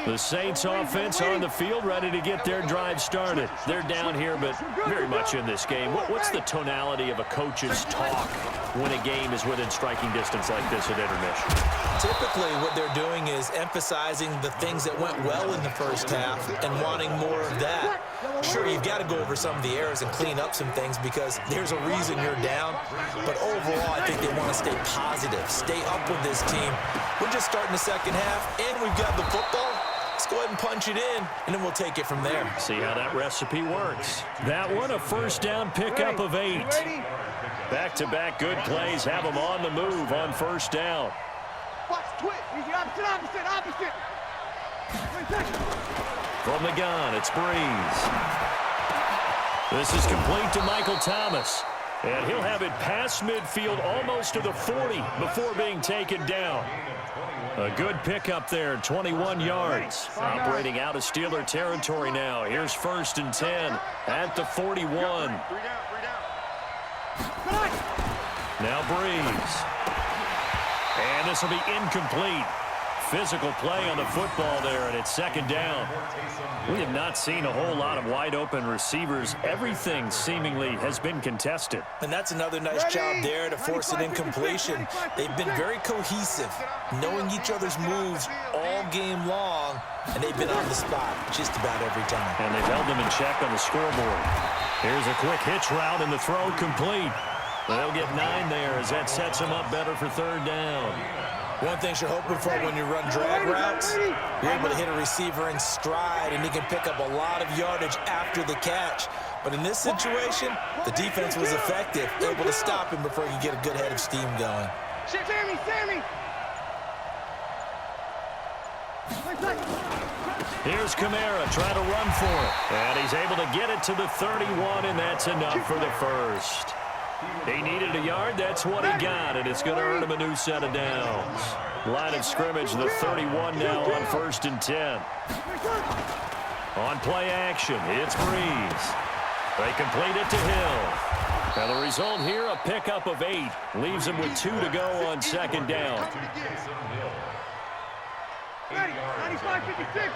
The Saints offense on the field, ready to get their drive started. They're down here, but very much in this game. What's the tonality of a coach's talk when a game is within striking distance like this at intermission? Typically, what they're doing is emphasizing the things that went well in the first half and wanting more of that. Sure, you've got to go over some of the errors and clean up some things because there's a reason you're down. But overall, I think they want to stay positive, stay up with this team. We're just starting the second half, and we've got the football. Let's go ahead and punch it in, and then we'll take it from there. See how that recipe works. That one, a first down pickup of 8. Back-to-back good plays have them on the move on first down. Watch, twist. Easy, opposite. From the gun, it's Breeze. This is complete to Michael Thomas. And he'll have it past midfield almost to the 40 before being taken down. A good pickup there, 21 yards. Operating out of Steeler territory now. Here's first and 10 at the 41. Now Breeze. And this will be incomplete. Physical play on the football there, and it's second down. We have not seen a whole lot of wide-open receivers. Everything seemingly has been contested. And that's another nice job there to force an incompletion. They've been very cohesive, knowing each other's moves all game long, and they've been on the spot just about every time. And they've held them in check on the scoreboard. Here's a quick hitch route, and the throw complete. They'll get 9 there as that sets them up better for third down. One thing you're hoping for when you run drag routes, you're able to hit a receiver in stride, and he can pick up a lot of yardage after the catch. But in this situation, the defense was effective, able to stop him before he could get a good head of steam going. Sammy! Here's Kamara trying to run for it. And he's able to get it to the 31, and that's enough for the first. He needed a yard. That's what he got, and it's going to earn him a new set of downs. Line of scrimmage, the 31 now on first and 10. On play action, it's Breeze. They complete it to Hill. Now the result here, a pickup of 8. Leaves him with 2 to go on second down. 95-56.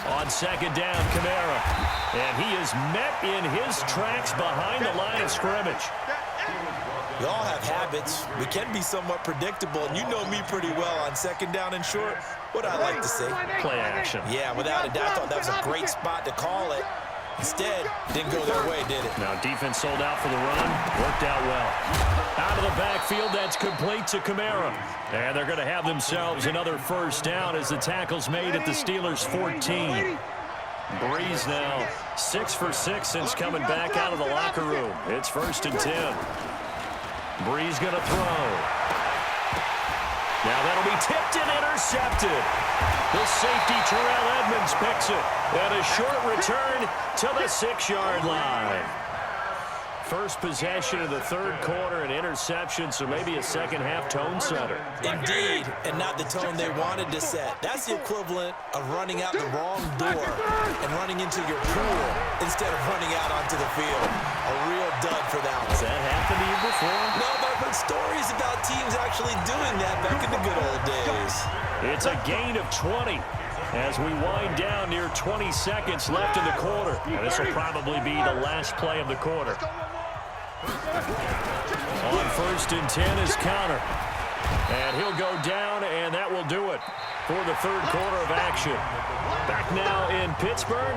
On second down, Kamara. And he is met in his tracks behind the line of scrimmage. We all have habits. We can be somewhat predictable, and you know me pretty well on second down and short. What I like to say? Play action. Yeah, without a doubt, I thought that was a great spot to call it. Instead, didn't go their way, did it? Now defense sold out for the run. Worked out well. Out of the backfield, that's complete to Kamara. And they're going to have themselves another first down as the tackle's made at the Steelers' 14. Breeze now 6 for 6 since coming back out of the locker room. It's first and 10. Breeze going to throw. Now that'll be tipped and intercepted. The safety, Terrell Edmonds, picks it. And a short return to the 6-yard line. First possession of the third quarter, an interception, so maybe a second-half tone setter. Indeed, and not the tone they wanted to set. That's the equivalent of running out the wrong door and running into your pool instead of running out onto the field. A real dud for that one. Has that happened to you before? No, but I've heard stories about teams actually doing that back in the good old days. It's a gain of 20 as we wind down near 20 seconds left in the quarter. And this will probably be the last play of the quarter. On first and 10 is Connor. And he'll go down, and that will do it for the third quarter of action. Back now in Pittsburgh.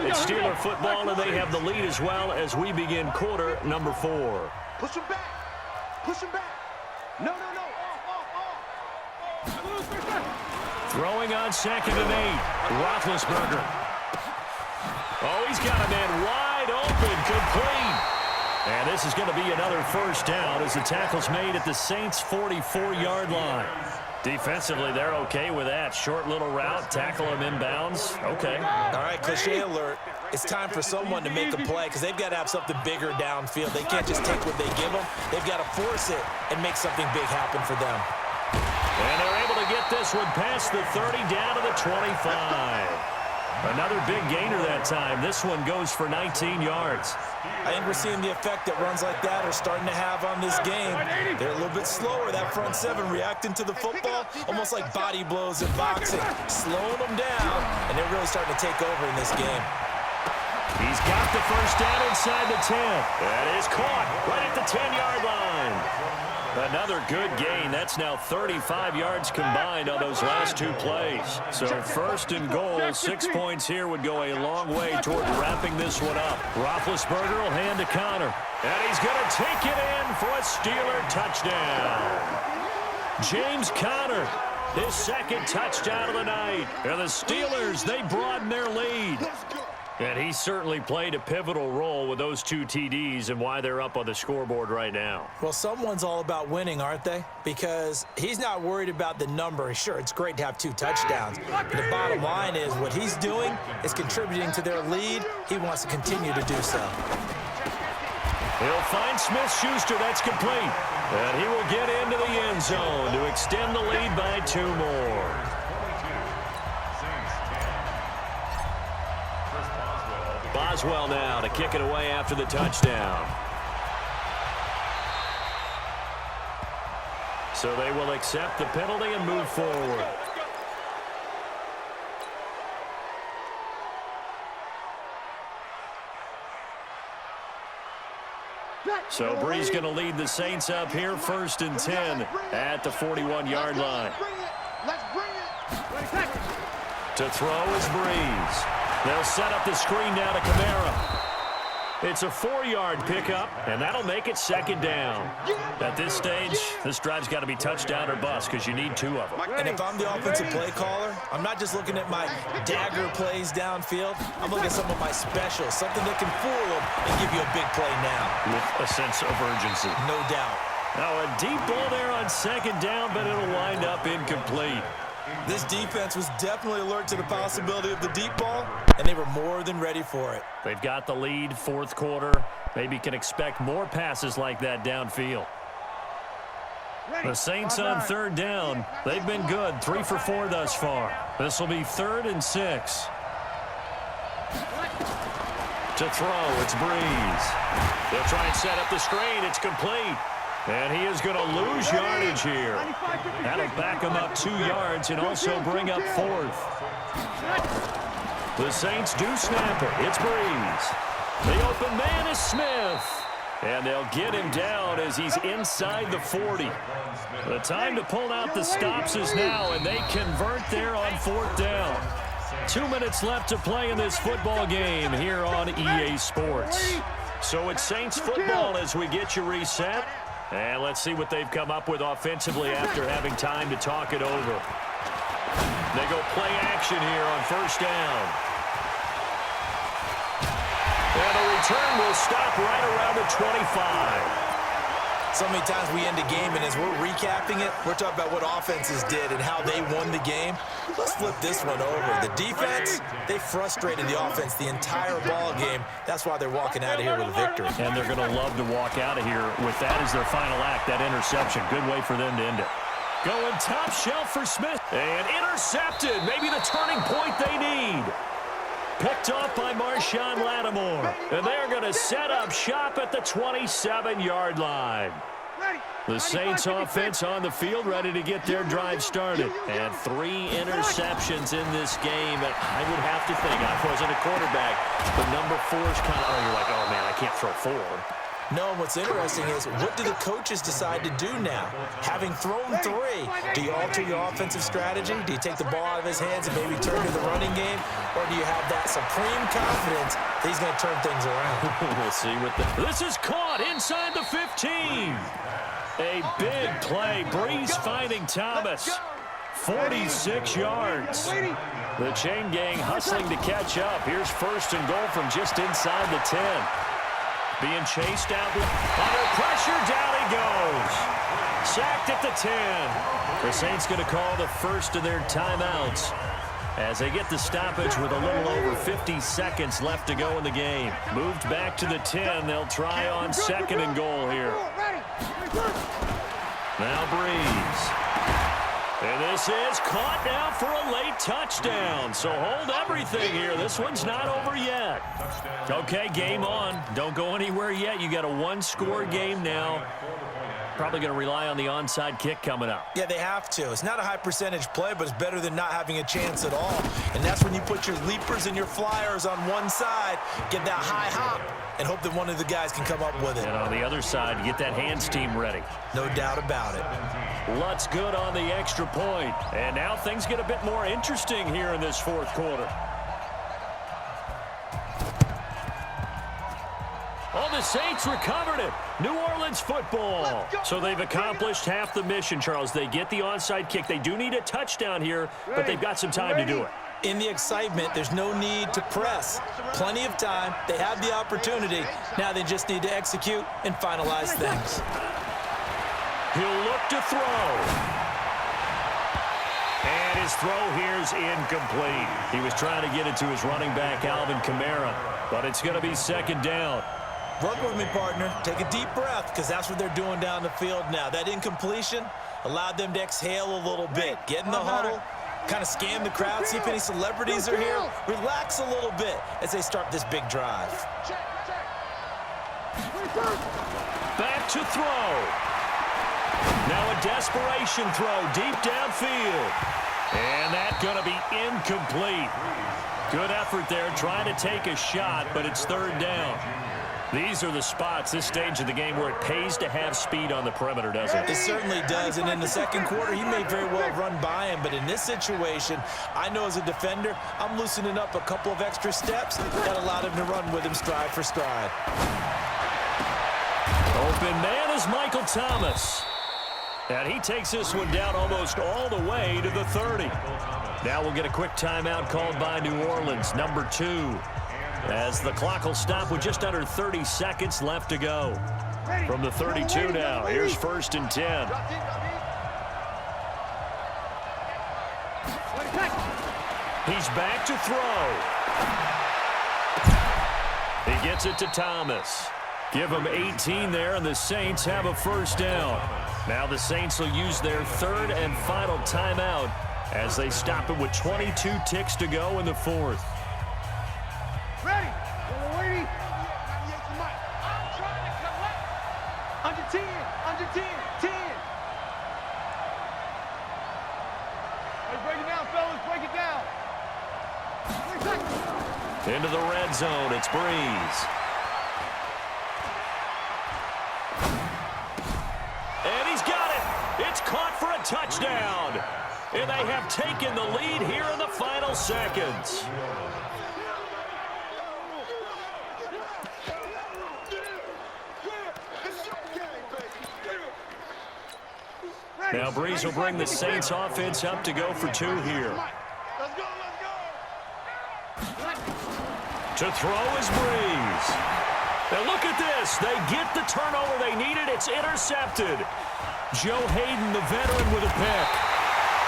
It's Steeler football, and they have the lead as well as we begin quarter number 4. Push him back. Push him back. No. Throwing on second and 8. Roethlisberger. Oh, he's got a man wide open, complete. And this is going to be another first down as the tackle's made at the Saints' 44-yard line. Defensively, they're okay with that. Short little route, tackle him inbounds. Okay. All right, cliche alert. It's time for someone to make a play because they've got to have something bigger downfield. They can't just take what they give them. They've got to force it and make something big happen for them. And they're able to get this one past the 30 down to the 25. Another big gainer that time. This one goes for 19 yards. I think we're seeing the effect that runs like that are starting to have on this game. They're a little bit slower, that front seven, reacting to the football, almost like body blows in boxing, slowing them down, and they're really starting to take over in this game. He's got the first down inside the 10. That is caught right at the 10-yard line. Another good gain. That's now 35 yards combined on those last two plays. So first and goal, 6 points here would go a long way toward wrapping this one up. Roethlisberger will hand to Connor. And he's going to take it in for a Steeler touchdown. James Conner, his second touchdown of the night. And the Steelers, they broaden their lead. And he certainly played a pivotal role with those two TDs and why they're up on the scoreboard right now. Well, someone's all about winning, aren't they? Because he's not worried about the number. Sure, it's great to have 2 touchdowns. But the bottom line is what he's doing is contributing to their lead. He wants to continue to do so. He'll find Smith-Schuster. That's complete. And he will get into the end zone to extend the lead by 2 more. Boswell now to kick it away after the touchdown. So they will accept the penalty and move forward. So Bree's going to lead the Saints up here, 1st and 10 at the 41-yard line. To throw is Breeze. They'll set up the screen now to Kamara. It's a 4-yard pickup, and that'll make it 2nd down. At this stage, this drive's got to be touchdown or bust because you need 2 of them. And if I'm the offensive play caller, I'm not just looking at my dagger plays downfield. I'm looking at some of my specials, something that can fool them and give you a big play now. With a sense of urgency. No doubt. Now a deep ball there on 2nd down, but it'll wind up incomplete. This defense was definitely alert to the possibility of the deep ball, and they were more than ready for it. They've got the lead, 4th quarter. Maybe can expect more passes like that downfield. The Saints on 3rd down. They've been good, 3 for 4 thus far. This will be 3rd and 6. To throw, it's Breeze. They'll try and set up the screen. It's complete. And he is going to lose yardage here. That'll back him up 2 yards and also bring up 4th. The Saints do snap it. It's Breeze. The open man is Smith. And they'll get him down as he's inside the 40. The time to pull out the stops is now, and they convert there on 4th down. 2 minutes left to play in this football game here on EA Sports. So it's Saints football as we get you reset. And let's see what they've come up with offensively after having time to talk it over. They go play action here on 1st down. And the return will stop right around the 25. So many times we end a game, and as we're recapping it, we're talking about what offenses did and how they won the game. Let's flip this one over. The defense, they frustrated the offense the entire ball game. That's why they're walking out of here with a victory. And they're going to love to walk out of here with that as their final act, that interception. Good way for them to end it. Going top shelf for Smith. And intercepted. Maybe the turning point they need. Picked off by Marshawn Lattimore. And they're going to set up shop at the 27-yard line. The Saints offense on the field ready to get their drive started. And 3 interceptions in this game. And I would have to think, I wasn't a quarterback, but number 4 is kind of, you're like, oh, man, I can't throw 4. No, what's interesting is what do the coaches decide to do now? Having thrown 3, do you alter your offensive strategy? Do you take the ball out of his hands and maybe turn to the running game? Or do you have that supreme confidence that he's going to turn things around? We'll see what this is caught inside the 15. A big play. Breeze finding Thomas. 46 yards. The chain gang hustling to catch up. Here's 1st and goal from just inside the 10. Being chased out under pressure. Down he goes. Sacked at the 10. The Saints going to call the first of their timeouts as they get the stoppage with a little over 50 seconds left to go in the game. Moved back to the 10. They'll try on 2nd and goal here. Now Breeze. And this is caught now for a late touchdown. So hold everything here. This one's not over yet. Okay, game on. Don't go anywhere yet. You got a one-score game now. Probably going to rely on the onside kick coming up. Yeah, they have to. It's not a high percentage play, but it's better than not having a chance at all. And that's when you put your leapers and your flyers on one side, get that high hop, and hope that one of the guys can come up with it. And on the other side, get that hands team ready. No doubt about it. Lutz good on the extra point. And now things get a bit more interesting here in this fourth quarter. Oh, the Saints recovered it. New Orleans football. So they've accomplished half the mission, Charles. They get the onside kick. They do need a touchdown here, but they've got some time to do it. In the excitement, there's no need to press. Plenty of time. They have the opportunity. Now they just need to execute and finalize things. He'll look to throw. And his throw here's incomplete. He was trying to get it to his running back, Alvin Kamara, but it's going to be second down. Work with me, partner. Take a deep breath, because that's what they're doing down the field now. That incompletion allowed them to exhale a little bit. Get in the huddle, kind of scan the crowd, see if any celebrities are here. Relax a little bit as they start this big drive. Back to throw. Now a desperation throw deep downfield. And that's going to be incomplete. Good effort there, trying to take a shot, but it's third down. These are the spots, this stage of the game, where it pays to have speed on the perimeter, doesn't it? It certainly does, and in the second quarter, he may very well run by him, but in this situation, I know as a defender, I'm loosening up a couple of extra steps that allowed him to run with him stride for stride. Open man is Michael Thomas. And he takes this one down almost all the way to the 30. Now we'll get a quick timeout called by New Orleans, number 2. As the clock will stop with just under 30 seconds left to go. From the 32 now, here's 1st and 10. He's back to throw. He gets it to Thomas. Give him 18 there, and the Saints have a first down. Now the Saints will use their third and final timeout as they stop it with 22 ticks to go in the fourth. Ready. Waiting. I'm trying to collect. Under 10. 10. Hey, break it down, fellas. Break it down. Into the red zone. It's Breeze. And he's got it. It's caught for a touchdown. And they have taken the lead here in the final seconds. Now Breeze will bring the Saints offense up to go for 2 here. Let's go. To throw is Breeze. Now look at this. They get the turnover they needed. It's intercepted. Joe Hayden, the veteran, with a pick.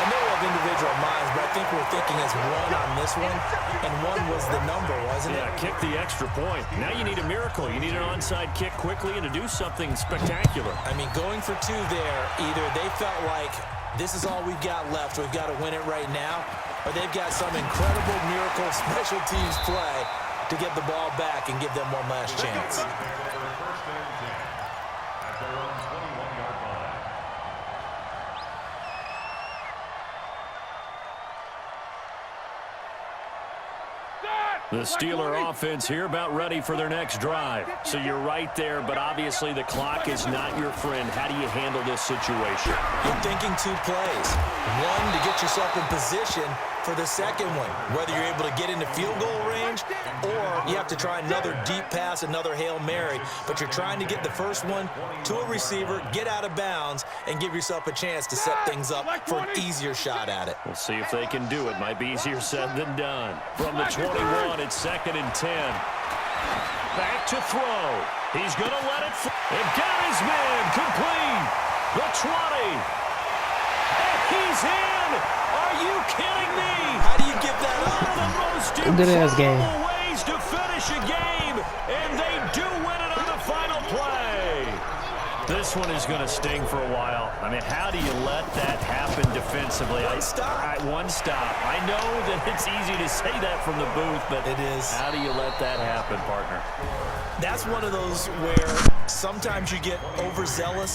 I know we have individual minds, but I think we're thinking as one on this one, and one was the number, wasn't it? Yeah, kick the extra point. Now you need a miracle. You need an onside kick quickly and to do something spectacular. I mean, going for 2 there, either they felt like this is all we've got left, we've got to win it right now, or they've got some incredible miracle special teams play to get the ball back and give them one last chance. The Steeler offense here about ready for their next drive. So you're right there, but obviously the clock is not your friend. How do you handle this situation? You're thinking 2 plays. One, to get yourself in position for the second one, whether you're able to get into field goal range or you have to try another deep pass, another Hail Mary, but you're trying to get the first one to a receiver, get out of bounds, and give yourself a chance to set things up for an easier shot at it. We'll see if they can do it. Might be easier said than done. From the 21, it's 2nd and 10. Back to throw. He's going to let it fly. And got his man complete. The 20. And he's in. Are you kidding me? How do you give that up? One of the most incredible ways to finish a game, and they do win it on the final play. The This one is going to sting for a while. I mean, how do you let that happen defensively? One stop. One stop. I know that it's easy to say that from the booth, but it is. How do you let that happen, partner? That's one of those where sometimes you get overzealous